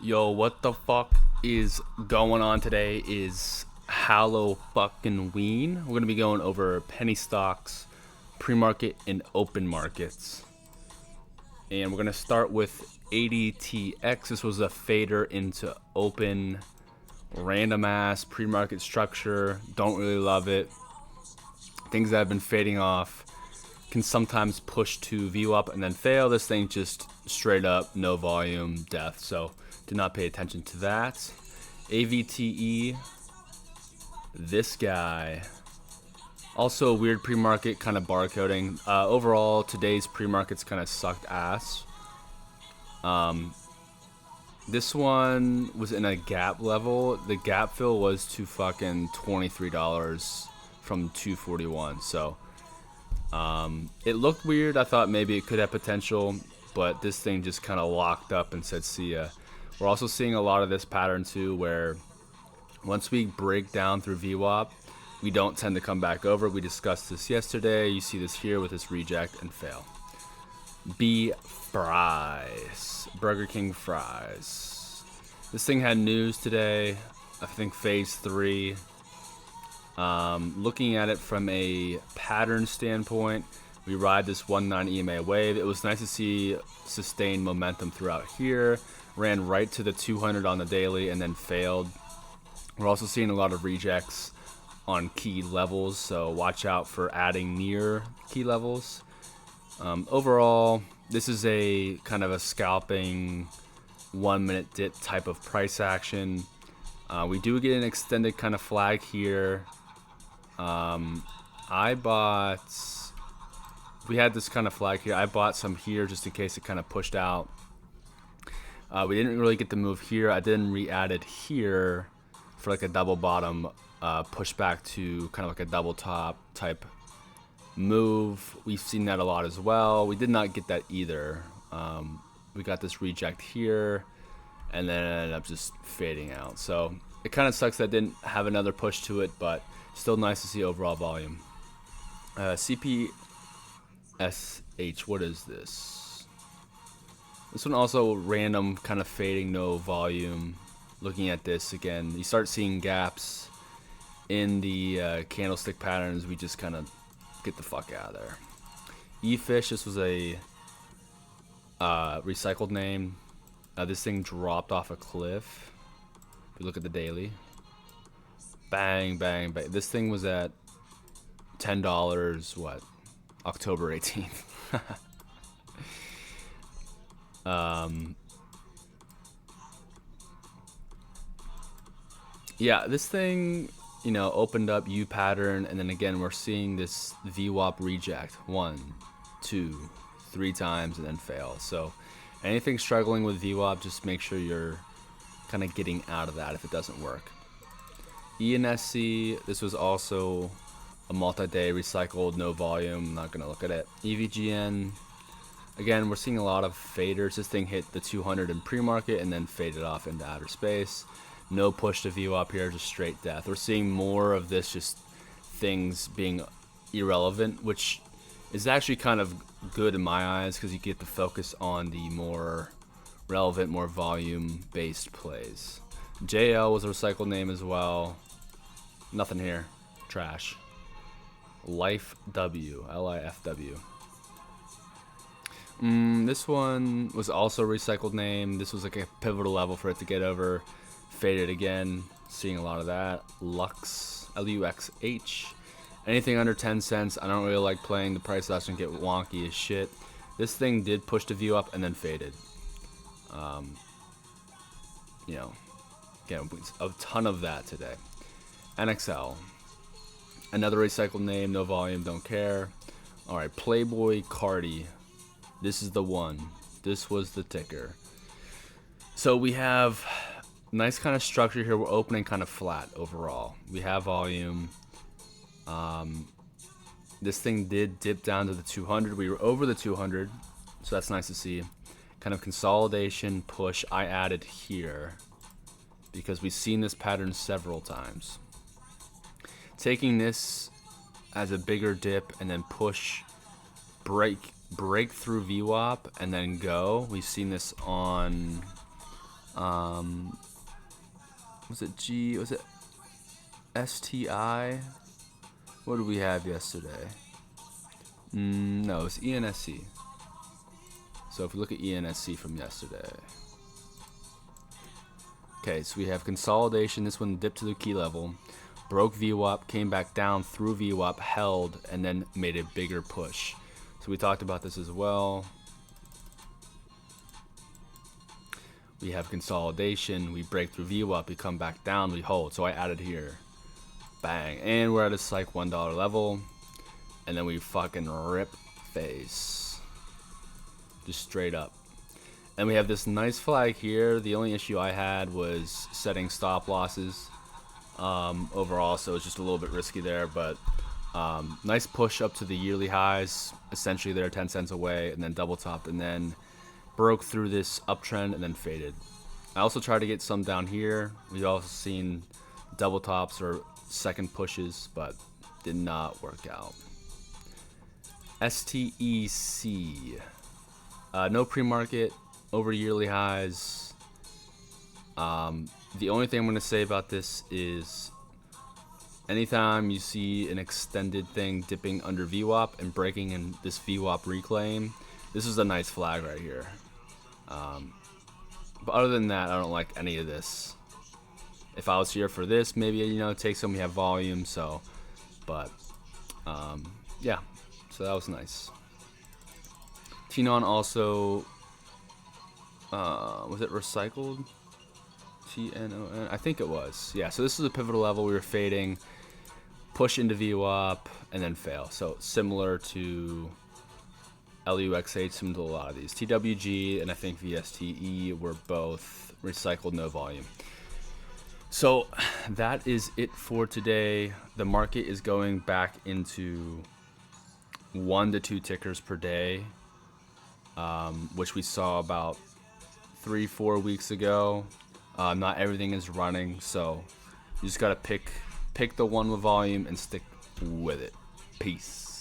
Yo, what the fuck is going on today is Hallow fucking Ween. We're gonna be going over penny stocks, pre-market, and open markets. And we're gonna start with ADTX. This was a fader into open, random ass pre-market structure. Don't really love it. Things that have been fading off can sometimes push to VWAP and then fail. This thing just straight up no volume death. So do not pay attention to that. AVTE, this guy. Also a weird pre-market, kind of barcoding. Overall, today's pre-markets kind of sucked ass. This one was in a gap level. The gap fill was to fucking $23 from $241. So it looked weird. I thought maybe it could have potential, but this thing just kind of locked up and said see ya. We're also seeing a lot of this pattern too, where once we break down through VWAP, we don't tend to come back over. We discussed this yesterday. You see this here with this reject and fail. Fries. Burger King fries. This thing had news today. I think phase 3. Looking at it from a pattern standpoint, we ride this 1.9 EMA wave. It was nice to see sustained momentum throughout here. Ran right to the 200 on the daily and then failed. We're also seeing a lot of rejects on key levels, so watch out for adding near key levels. Overall, this is a kind of a scalping 1 minute dip type of price action. We do get an extended kind of flag here. We had this kind of flag here. I bought some here just in case it kind of pushed out. We didn't really get the move here. I then re-added here for like a double bottom pushback to kind of like a double top type move. We've seen that a lot as well. We did not get that either. We got this reject here and then it ended up just fading out. So it kind of sucks that I didn't have another push to it, but still nice to see overall volume. CPSH, what is this? This one also random, kind of fading, no volume. Looking at this again, you start seeing gaps in the candlestick patterns. We just kind of get the fuck out of there. eFish, this was a recycled name. This thing dropped off a cliff. If you look at the daily, bang, bang, bang. This thing was at $10. What? October 18th. Yeah, this thing, opened up U pattern, and then again we're seeing this VWAP reject 1, 2, 3 times and then fail. So anything struggling with VWAP, just make sure you're kind of getting out of that if it doesn't work. ENSC, this was also a multi-day recycled, no volume. I'm not gonna look at it. EVGN, again, we're seeing a lot of faders. This thing hit the 200 in pre-market and then faded off into outer space. No push to VWAP here, just straight death. We're seeing more of this, just things being irrelevant, which is actually kind of good in my eyes because you get to focus on the more relevant, more volume-based plays. JL was a recycled name as well. Nothing here. Trash. LifeW. LIFW. This one was also a recycled name. This was like a pivotal level for it to get over. Faded again. Seeing a lot of that. Lux. LUXH. Anything under 10 cents. I don't really like playing. The price action get wonky as shit. This thing did push the view up and then faded. Again, a ton of that today. NXL. Another recycled name. No volume. Don't care. Alright. Playboy Cardi. This is the one. This was the ticker. So we have nice kind of structure here. We're opening kind of flat overall. We have volume. This thing did dip down to the 200. We were over the 200, so that's nice to see. Kind of consolidation push. I added here because we've seen this pattern several times. Taking this as a bigger dip and then push, break through VWAP and then go. We've seen this on Was it G? Was it STI? What did we have yesterday? No, it's ENSC. So if we look at ENSC from yesterday. Okay, so we have consolidation. This one dipped to the key level, broke VWAP, came back down through VWAP, held, and then made a bigger push. So we talked about this as well. We have consolidation. We break through VWAP. We come back down. We hold. So I added here. Bang. And we're at a psych $1 level. And then we fucking rip face. Just straight up. And we have this nice flag here. The only issue I had was setting stop losses overall, so it's just a little bit risky there. But nice push up to the yearly highs. Essentially, they're 10 cents away, and then double topped, and then broke through this uptrend and then faded. I also tried to get some down here. We've also seen double tops or second pushes, but did not work out. STEC. No pre-market. Over yearly highs. The only thing I'm going to say about this is anytime you see an extended thing dipping under VWAP and breaking in this VWAP reclaim, this is a nice flag right here. But other than that, I don't like any of this. If I was here for this, maybe, you know, take some, we have volume, so, but, yeah, so that was nice. Tnon also, was it recycled? TNON? I think it was. Yeah, so this is a pivotal level. We were fading, push into VWAP, and then fail. So similar to LUXH, similar to a lot of these. TWG and I think VSTE were both recycled, no volume. So that is it for today. The market is going back into 1 to 2 tickers per day, which we saw about 3-4 weeks ago. Not everything is running, so you just gotta pick the one with volume and stick with it. Peace.